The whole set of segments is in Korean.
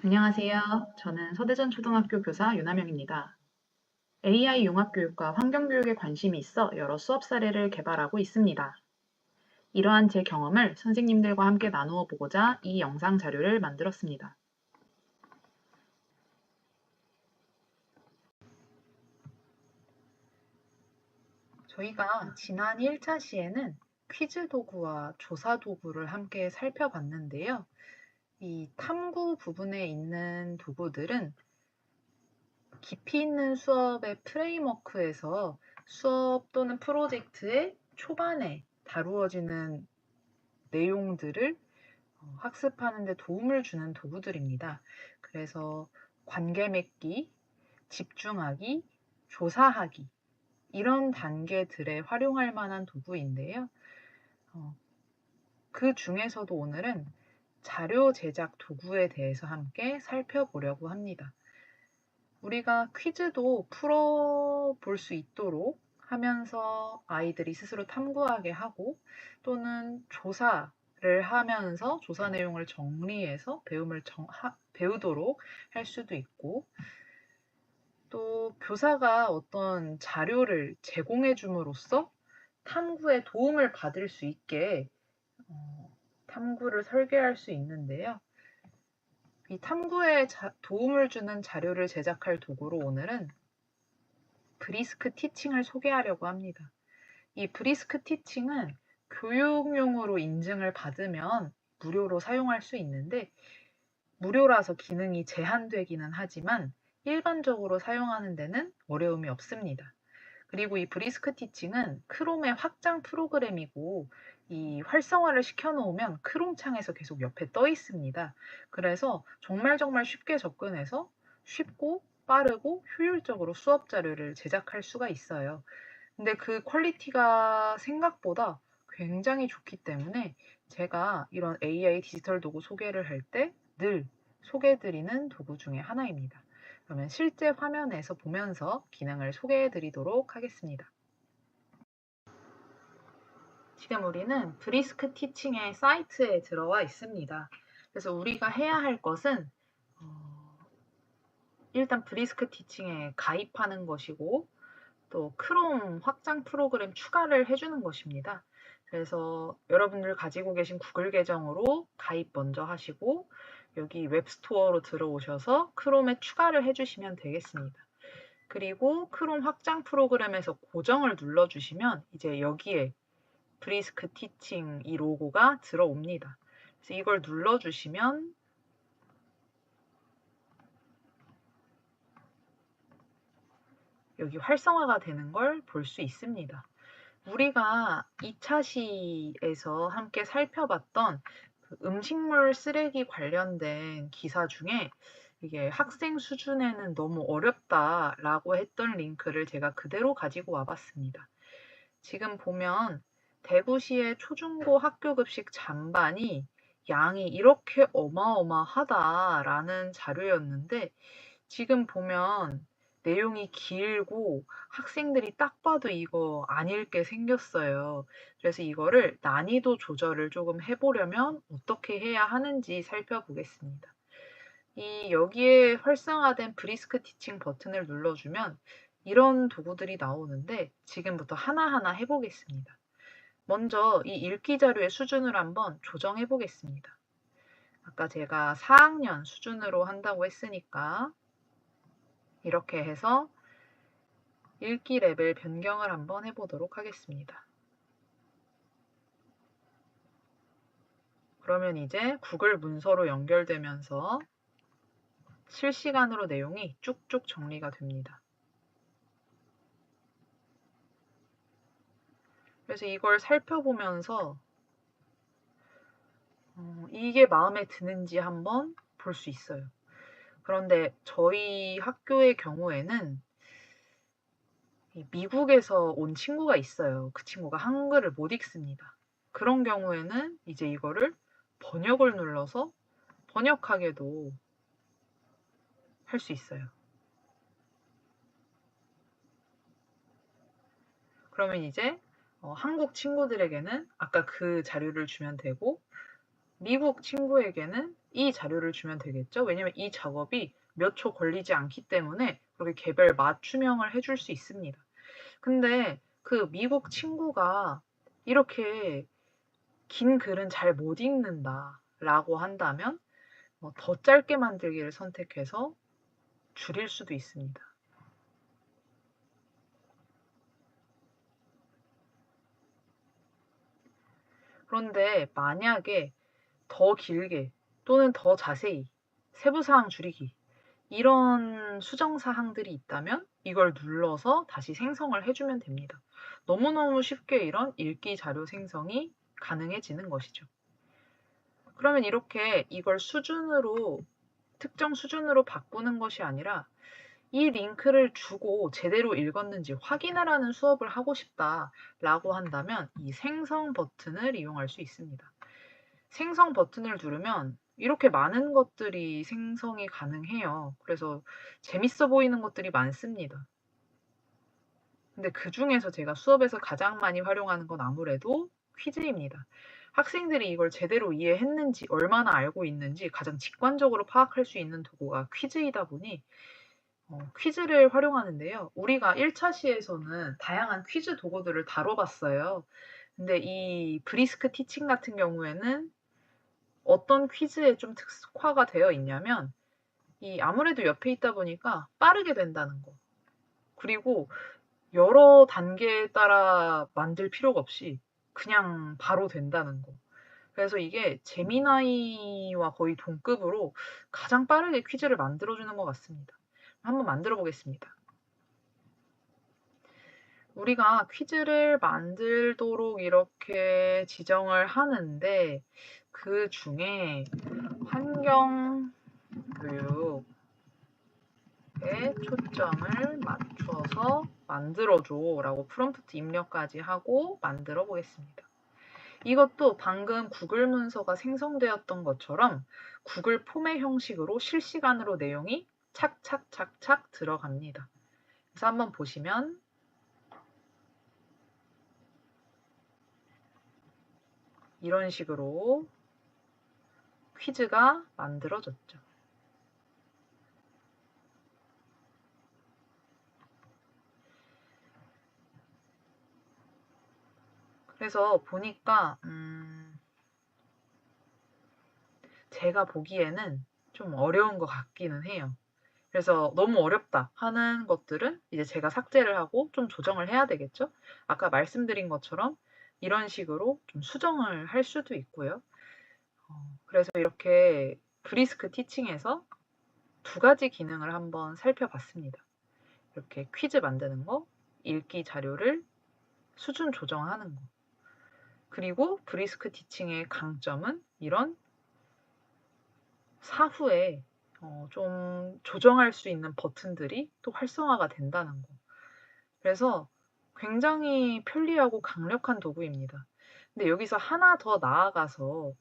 안녕하세요. 저는 서대전 초등학교 교사 윤하명입니다. AI 융합교육과 환경교육에 관심이 있어 여러 수업 사례를 개발하고 있습니다. 이러한 제 경험을 선생님들과 함께 나누어 보고자 이 영상 자료를 만들었습니다. 저희가 지난 1차 시에는 퀴즈 도구와 조사 도구를 함께 살펴봤는데요. 이 탐구 부분에 있는 도구들은 깊이 있는 수업의 프레임워크에서 수업 또는 프로젝트의 초반에 다루어지는 내용들을 학습하는 데 도움을 주는 도구들입니다. 그래서 관계 맺기, 집중하기, 조사하기 이런 단계들에 활용할 만한 도구인데요. 그 중에서도 오늘은 자료 제작 도구에 대해서 함께 살펴보려고 합니다. 우리가 퀴즈도 풀어볼 수 있도록 하면서 아이들이 스스로 탐구하게 하고 또는 조사를 하면서 조사 내용을 정리해서 배우도록 할 수도 있고 또 교사가 어떤 자료를 제공해 줌으로써 탐구에 도움을 받을 수 있게 탐구를 설계할 수 있는데요. 이 탐구에 도움을 주는 자료를 제작할 도구로 오늘은 브리스크 티칭을 소개하려고 합니다. 이 브리스크 티칭은 교육용으로 인증을 받으면 무료로 사용할 수 있는데 무료라서 기능이 제한되기는 하지만 일반적으로 사용하는 데는 어려움이 없습니다. 그리고 이 브리스크 티칭은 크롬의 확장 프로그램이고 이 활성화를 시켜놓으면 크롬 창에서 계속 옆에 떠 있습니다. 그래서 정말 쉽게 접근해서 쉽고 빠르고 효율적으로 수업 자료를 제작할 수가 있어요. 근데 그 퀄리티가 생각보다 굉장히 좋기 때문에 제가 이런 AI 디지털 도구 소개를 할 때 늘 소개해드리는 도구 중에 하나입니다. 그러면 실제 화면에서 보면서 기능을 소개해드리도록 하겠습니다. 지금 우리는 브리스크 티칭의 사이트에 들어와 있습니다. 그래서 우리가 해야 할 것은 일단 브리스크 티칭에 가입하는 것이고 또 크롬 확장 프로그램 추가를 해주는 것입니다. 그래서 여러분들 가지고 계신 구글 계정으로 가입 먼저 하시고 여기 웹스토어로 들어오셔서 크롬에 추가를 해주시면 되겠습니다. 그리고 크롬 확장 프로그램에서 고정을 눌러주시면 이제 여기에 브리스크 티칭 이 로고가 들어옵니다. 그래서 이걸 눌러주시면 여기 활성화가 되는 걸 볼 수 있습니다. 우리가 2차 시에서 함께 살펴봤던 그 음식물 쓰레기 관련된 기사 중에 이게 학생 수준에는 너무 어렵다라고 했던 링크를 제가 그대로 가지고 와봤습니다. 지금 보면 대구시의 초중고 학교급식 잔반이 양이 이렇게 어마어마하다라는 자료였는데 지금 보면 내용이 길고 학생들이 딱 봐도 이거 안 읽게 생겼어요. 그래서 이거를 난이도 조절을 조금 해보려면 어떻게 해야 하는지 살펴보겠습니다. 여기에 활성화된 브리스크 티칭 버튼을 눌러주면 이런 도구들이 나오는데 지금부터 하나하나 해보겠습니다. 먼저 이 읽기 자료의 수준을 한번 조정해 보겠습니다. 아까 제가 4학년 수준으로 한다고 했으니까 이렇게 해서 읽기 레벨 변경을 한번 해보도록 하겠습니다. 그러면 이제 구글 문서로 연결되면서 실시간으로 내용이 쭉쭉 정리가 됩니다. 그래서 이걸 살펴보면서 이게 마음에 드는지 한번 볼 수 있어요. 그런데 저희 학교의 경우에는 미국에서 온 친구가 있어요. 그 친구가 한글을 못 읽습니다. 그런 경우에는 이제 이거를 번역을 눌러서 번역하게도 할 수 있어요. 그러면 이제 한국 친구들에게는 아까 그 자료를 주면 되고 미국 친구에게는 이 자료를 주면 되겠죠. 왜냐면 이 작업이 몇 초 걸리지 않기 때문에 그렇게 개별 맞춤형을 해줄 수 있습니다. 근데 그 미국 친구가 이렇게 긴 글은 잘 못 읽는다 라고 한다면 더 짧게 만들기를 선택해서 줄일 수도 있습니다. 그런데 만약에 더 길게 또는 더 자세히 세부사항 줄이기 이런 수정사항들이 있다면 이걸 눌러서 다시 생성을 해주면 됩니다. 너무너무 쉽게 이런 읽기 자료 생성이 가능해지는 것이죠. 그러면 이렇게 이걸 수준으로 특정 수준으로 바꾸는 것이 아니라 이 링크를 주고 제대로 읽었는지 확인하라는 수업을 하고 싶다라고 한다면 이 생성 버튼을 이용할 수 있습니다. 생성 버튼을 누르면 이렇게 많은 것들이 생성이 가능해요. 그래서 재밌어 보이는 것들이 많습니다. 근데 그 중에서 제가 수업에서 가장 많이 활용하는 건 아무래도 퀴즈입니다. 학생들이 이걸 제대로 이해했는지, 얼마나 알고 있는지 가장 직관적으로 파악할 수 있는 도구가 퀴즈이다 보니 퀴즈를 활용하는데요. 우리가 1차 시에서는 다양한 퀴즈 도구들을 다뤄봤어요. 근데 이 브리스크 티칭 같은 경우에는 어떤 퀴즈에 좀 특화가 되어 있냐면 이 아무래도 옆에 있다 보니까 빠르게 된다는 거. 그리고 여러 단계에 따라 만들 필요가 없이 그냥 바로 된다는 거. 그래서 이게 제미나이와 거의 동급으로 가장 빠르게 퀴즈를 만들어주는 것 같습니다. 한번 만들어 보겠습니다. 우리가 퀴즈를 만들도록 이렇게 지정을 하는데 그 중에 환경교육에 초점을 맞춰서 만들어줘 라고 프롬프트 입력까지 하고 만들어 보겠습니다. 이것도 방금 구글 문서가 생성되었던 것처럼 구글 폼의 형식으로 실시간으로 내용이 착착착착 들어갑니다. 그래서 한번 보시면 이런 식으로 퀴즈가 만들어졌죠. 그래서 보니까 제가 보기에는 좀 어려운 것 같기는 해요. 그래서 너무 어렵다 하는 것들은 이제 제가 삭제를 하고 좀 조정을 해야 되겠죠? 아까 말씀드린 것처럼 이런 식으로 좀 수정을 할 수도 있고요. 그래서 이렇게 브리스크 티칭에서 두 가지 기능을 한번 살펴봤습니다. 이렇게 퀴즈 만드는 거, 읽기 자료를 수준 조정하는 거. 그리고 브리스크 티칭의 강점은 이런 사후에 좀 조정할 수 있는 버튼들이 또 활성화가 된다는 거. 그래서 굉장히 편리하고 강력한 도구입니다. 근데 여기서 하나 더 나아가서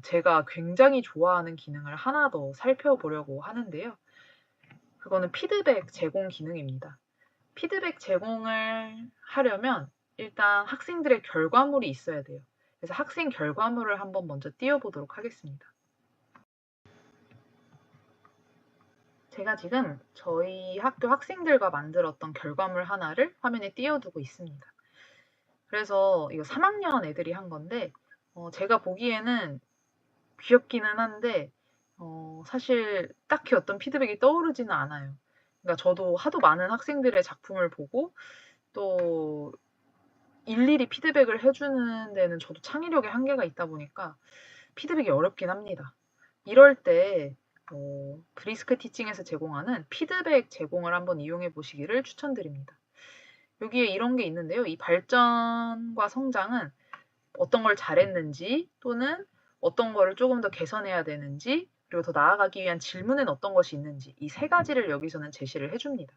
제가 굉장히 좋아하는 기능을 하나 더 살펴보려고 하는데요. 그거는 피드백 제공 기능입니다. 피드백 제공을 하려면 일단 학생들의 결과물이 있어야 돼요. 그래서 학생 결과물을 한번 먼저 띄워보도록 하겠습니다. 제가 지금 저희 학교 학생들과 만들었던 결과물 하나를 화면에 띄워두고 있습니다. 그래서 이거 3학년 애들이 한 건데 제가 보기에는 귀엽기는 한데 사실 딱히 어떤 피드백이 떠오르지는 않아요. 그러니까 저도 하도 많은 학생들의 작품을 보고 또 일일이 피드백을 해주는 데는 저도 창의력의 한계가 있다 보니까 피드백이 어렵긴 합니다. 이럴 때 브리스크 티칭에서 제공하는 피드백 제공을 한번 이용해 보시기를 추천드립니다. 여기에 이런 게 있는데요. 이 발전과 성장은 어떤 걸 잘했는지 또는 어떤 거를 조금 더 개선해야 되는지 그리고 더 나아가기 위한 질문엔 어떤 것이 있는지 이 세 가지를 여기서는 제시를 해줍니다.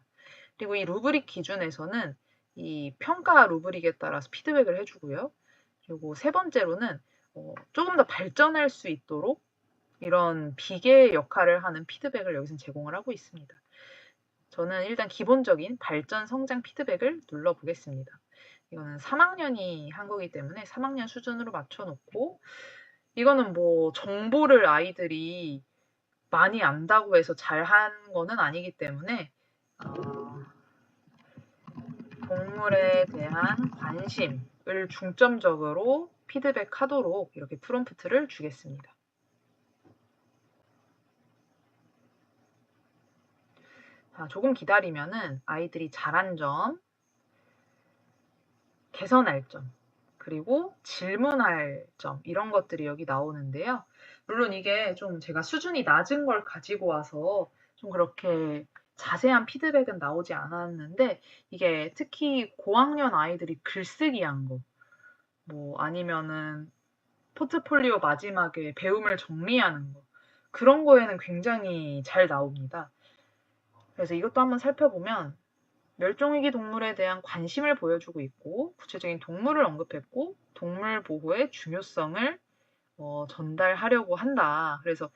그리고 이 루브릭 기준에서는 이 평가 루브릭에 따라서 피드백을 해주고요. 그리고 세 번째로는 조금 더 발전할 수 있도록 이런 비계 역할을 하는 피드백을 여기서 제공을 하고 있습니다. 저는 일단 기본적인 발전 성장 피드백을 눌러보겠습니다. 이거는 3학년이 한 거기 때문에 3학년 수준으로 맞춰놓고 이거는 뭐 정보를 아이들이 많이 안다고 해서 잘한 거는 아니기 때문에 동물에 대한 관심을 중점적으로 피드백하도록 이렇게 프롬프트를 주겠습니다. 자, 조금 기다리면은 아이들이 잘한 점, 개선할 점, 그리고 질문할 점 이런 것들이 여기 나오는데요. 물론 이게 좀 제가 수준이 낮은 걸 가지고 와서 좀 그렇게 자세한 피드백은 나오지 않았는데 이게 특히 고학년 아이들이 글쓰기 한 거, 뭐 아니면은 포트폴리오 마지막에 배움을 정리하는 거 그런 거에는 굉장히 잘 나옵니다. 그래서 이것도 한번 살펴보면 멸종위기 동물에 대한 관심을 보여주고 있고 구체적인 동물을 언급했고 동물 보호의 중요성을 전달하려고 한다. 그래서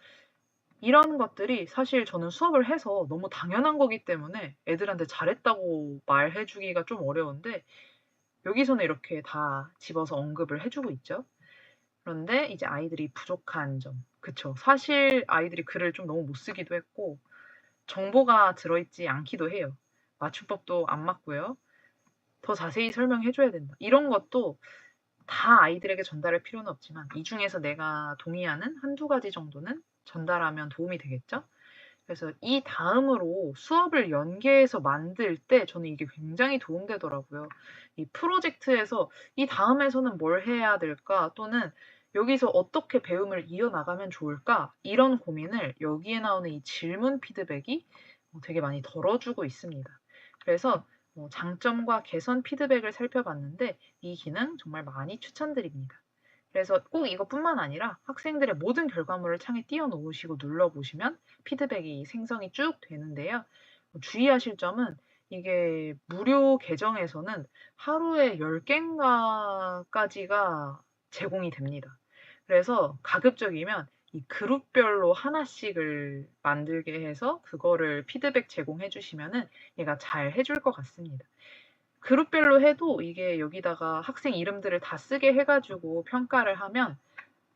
이런 것들이 사실 저는 수업을 해서 너무 당연한 거기 때문에 애들한테 잘했다고 말해주기가 좀 어려운데 여기서는 이렇게 다 집어서 언급을 해주고 있죠. 그런데 이제 아이들이 부족한 점. 그쵸. 사실 아이들이 글을 좀 너무 못 쓰기도 했고 정보가 들어있지 않기도 해요. 맞춤법도 안 맞고요. 더 자세히 설명해 줘야 된다. 이런 것도 다 아이들에게 전달할 필요는 없지만 이 중에서 내가 동의하는 한두 가지 정도는 전달하면 도움이 되겠죠? 그래서 이 다음으로 수업을 연계해서 만들 때 저는 이게 굉장히 도움되더라고요. 이 프로젝트에서 이 다음에서는 뭘 해야 될까? 또는 여기서 어떻게 배움을 이어나가면 좋을까? 이런 고민을 여기에 나오는 이 질문 피드백이 되게 많이 덜어주고 있습니다. 그래서 장점과 개선 피드백을 살펴봤는데 이 기능 정말 많이 추천드립니다. 그래서 꼭 이것뿐만 아니라 학생들의 모든 결과물을 창에 띄워놓으시고 눌러보시면 피드백이 생성이 쭉 되는데요. 주의하실 점은 이게 무료 계정에서는 하루에 10개인가까지가 제공이 됩니다. 그래서 가급적이면 이 그룹별로 하나씩을 만들게 해서 그거를 피드백 제공해 주시면은 얘가 잘 해줄 것 같습니다. 그룹별로 해도 이게 여기다가 학생 이름들을 다 쓰게 해가지고 평가를 하면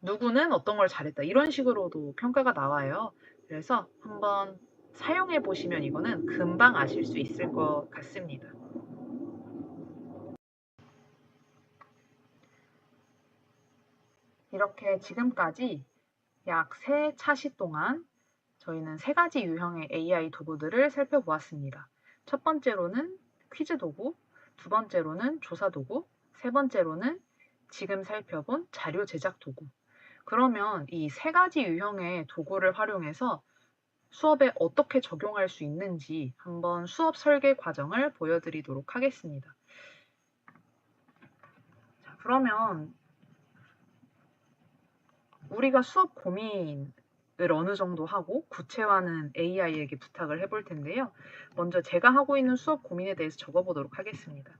누구는 어떤 걸 잘했다 이런 식으로도 평가가 나와요. 그래서 한번 사용해 보시면 이거는 금방 아실 수 있을 것 같습니다. 이렇게 지금까지 약 3차시 동안 저희는 3가지 유형의 AI 도구들을 살펴보았습니다. 첫 번째로는 퀴즈 도구, 두 번째로는 조사 도구, 세 번째로는 지금 살펴본 자료 제작 도구. 그러면 이 3가지 유형의 도구를 활용해서 수업에 어떻게 적용할 수 있는지 한번 수업 설계 과정을 보여드리도록 하겠습니다. 자, 그러면 우리가 수업 고민을 어느 정도 하고 구체화는 AI에게 부탁을 해볼 텐데요. 먼저 제가 하고 있는 수업 고민에 대해서 적어보도록 하겠습니다.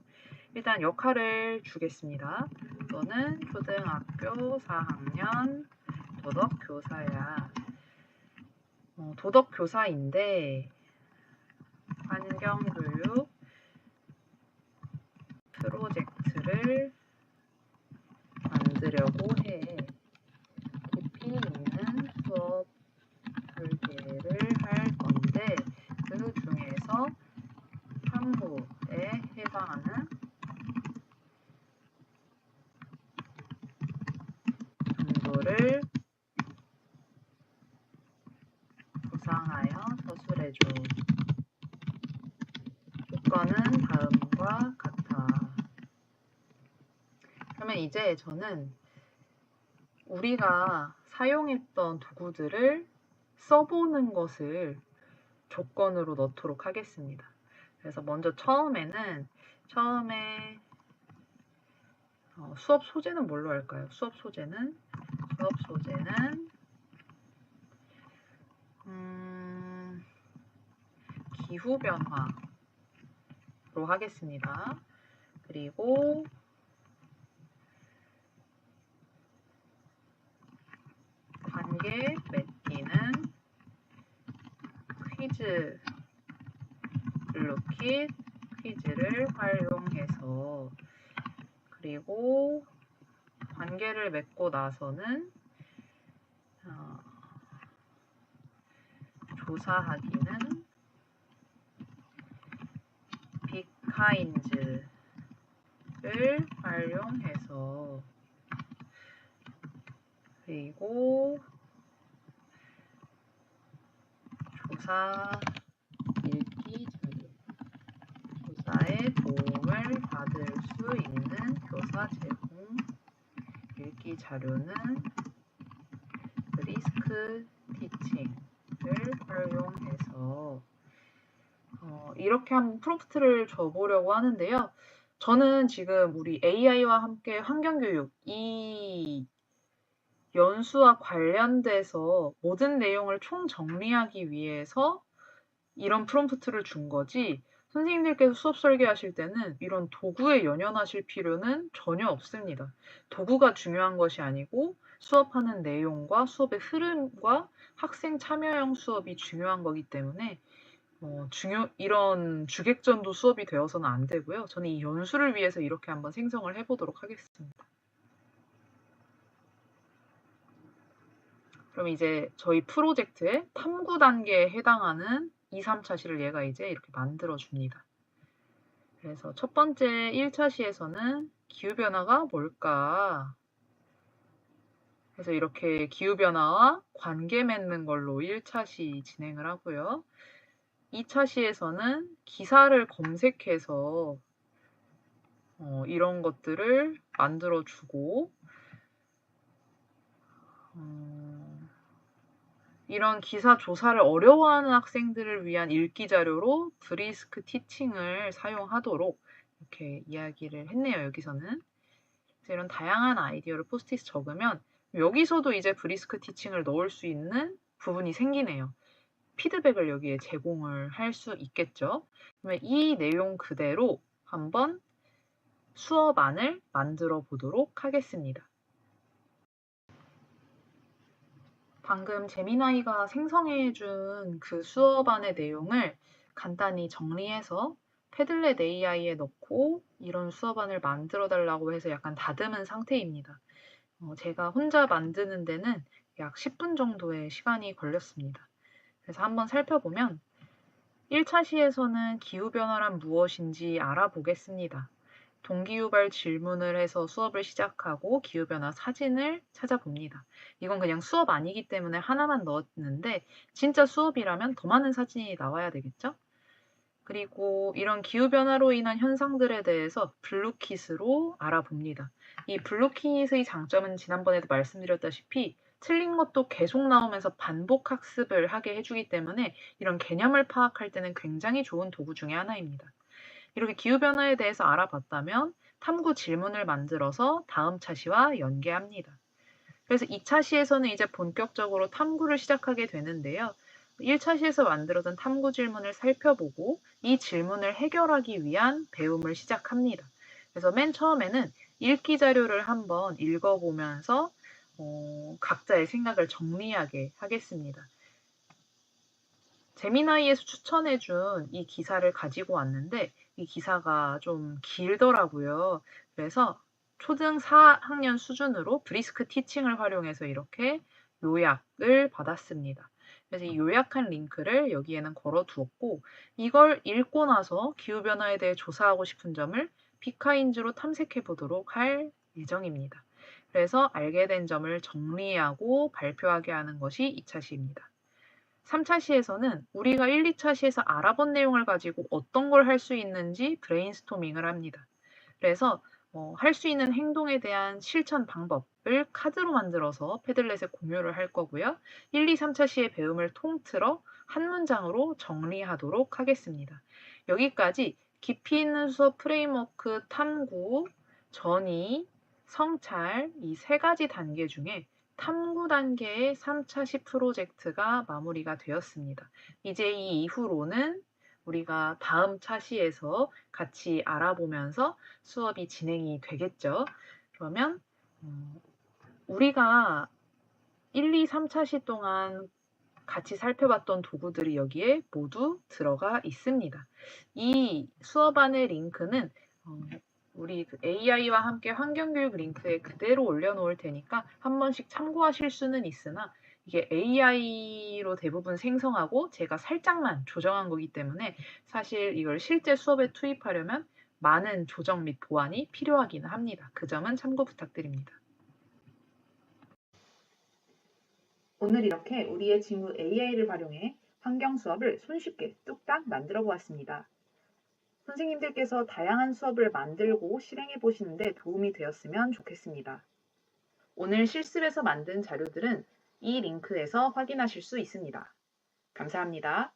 일단 역할을 주겠습니다. 너는 초등학교 4학년 도덕교사야. 도덕교사인데 환경교육 프로젝트를 만들려고 해. 깊이 있는 수업 설계를 할 건데 그 중에서 탐구에 해당하는 정보를 구상하여 서술해줘. 조건은 다음과 같아. 그러면 이제 저는 우리가 사용했던 도구들을 써보는 것을 조건으로 넣도록 하겠습니다. 그래서 먼저 처음에 수업 소재는 뭘로 할까요? 수업 소재는 기후변화로 하겠습니다. 그리고 관계 맺기는 퀴즈 블루킷 퀴즈를 활용해서 그리고 관계를 맺고 나서는 조사하기는 빅카인즈를 활용해서 그리고 조사 읽기 자료 조사에 도움을 받을 수 있는 교사 제공 읽기 자료는 브리스크 티칭을 활용해서 이렇게 한번 프롬프트를 줘보려고 하는데요. 저는 지금 우리 AI와 함께 환경교육 이 연수와 관련돼서 모든 내용을 총정리하기 위해서 이런 프롬프트를 준 거지, 선생님들께서 수업 설계하실 때는 이런 도구에 연연하실 필요는 전혀 없습니다. 도구가 중요한 것이 아니고 수업하는 내용과 수업의 흐름과 학생 참여형 수업이 중요한 거기 때문에 이런 주객전도 수업이 되어서는 안 되고요. 저는 이 연수를 위해서 이렇게 한번 생성을 해보도록 하겠습니다. 그럼 이제 저희 프로젝트의 탐구 단계에 해당하는 2, 3차 시를 얘가 이제 이렇게 만들어 줍니다. 그래서 첫 번째 1차 시에서는 기후변화가 뭘까? 그래서 이렇게 기후변화와 관계 맺는 걸로 1차 시 진행을 하고요. 2차 시에서는 기사를 검색해서 이런 것들을 만들어 주고 이런 기사 조사를 어려워하는 학생들을 위한 읽기 자료로 브리스크 티칭을 사용하도록 이렇게 이야기를 했네요. 여기서는. 그래서 이런 다양한 아이디어를 포스트잇에 적으면 여기서도 이제 브리스크 티칭을 넣을 수 있는 부분이 생기네요. 피드백을 여기에 제공을 할 수 있겠죠. 그러면 이 내용 그대로 한번 수업안을 만들어 보도록 하겠습니다. 방금 제미나이가 생성해준 그 수업안의 내용을 간단히 정리해서 패들렛 AI에 넣고 이런 수업안을 만들어 달라고 해서 약간 다듬은 상태입니다. 제가 혼자 만드는 데는 약 10분 정도의 시간이 걸렸습니다. 그래서 한번 살펴보면 1차 시에서는 기후변화란 무엇인지 알아보겠습니다. 동기유발 질문을 해서 수업을 시작하고 기후변화 사진을 찾아봅니다. 이건 그냥 수업 아니기 때문에 하나만 넣었는데 진짜 수업이라면 더 많은 사진이 나와야 되겠죠? 그리고 이런 기후변화로 인한 현상들에 대해서 블루킷으로 알아봅니다. 이 블루킷의 장점은 지난번에도 말씀드렸다시피 틀린 것도 계속 나오면서 반복 학습을 하게 해주기 때문에 이런 개념을 파악할 때는 굉장히 좋은 도구 중에 하나입니다. 이렇게 기후변화에 대해서 알아봤다면 탐구 질문을 만들어서 다음 차시와 연계합니다. 그래서 2차 시에서는 이제 본격적으로 탐구를 시작하게 되는데요. 1차 시에서 만들어둔 탐구 질문을 살펴보고 이 질문을 해결하기 위한 배움을 시작합니다. 그래서 맨 처음에는 읽기 자료를 한번 읽어보면서 각자의 생각을 정리하게 하겠습니다. 제미나이에서 추천해준 이 기사를 가지고 왔는데 이 기사가 좀 길더라고요. 그래서 초등 4학년 수준으로 브리스크 티칭을 활용해서 이렇게 요약을 받았습니다. 그래서 이 요약한 링크를 여기에는 걸어두었고 이걸 읽고 나서 기후변화에 대해 조사하고 싶은 점을 빅카인즈로 탐색해 보도록 할 예정입니다. 그래서 알게 된 점을 정리하고 발표하게 하는 것이 2차 시입니다. 3차 시에서는 우리가 1, 2차 시에서 알아본 내용을 가지고 어떤 걸 할 수 있는지 브레인스토밍을 합니다. 그래서 할 수 있는 행동에 대한 실천 방법을 카드로 만들어서 패들렛에 공유를 할 거고요. 1, 2, 3차 시의 배움을 통틀어 한 문장으로 정리하도록 하겠습니다. 여기까지 깊이 있는 수업 프레임워크 탐구, 전이, 성찰 이 세 가지 단계 중에 탐구 단계의 3차 시 프로젝트가 마무리가 되었습니다. 이제 이 이후로는 우리가 다음 차시에서 같이 알아보면서 수업이 진행이 되겠죠. 그러면 우리가 1, 2, 3차 시 동안 같이 살펴봤던 도구들이 여기에 모두 들어가 있습니다. 이 수업안의 링크는 우리 AI와 함께 환경교육 링크에 그대로 올려놓을 테니까 한 번씩 참고하실 수는 있으나 이게 AI로 대부분 생성하고 제가 살짝만 조정한 거기 때문에 사실 이걸 실제 수업에 투입하려면 많은 조정 및 보완이 필요하기는 합니다. 그 점은 참고 부탁드립니다. 오늘 이렇게 우리의 친구 AI를 활용해 환경 수업을 손쉽게 뚝딱 만들어 보았습니다. 선생님들께서 다양한 수업을 만들고 실행해 보시는데 도움이 되었으면 좋겠습니다. 오늘 실습에서 만든 자료들은 이 링크에서 확인하실 수 있습니다. 감사합니다.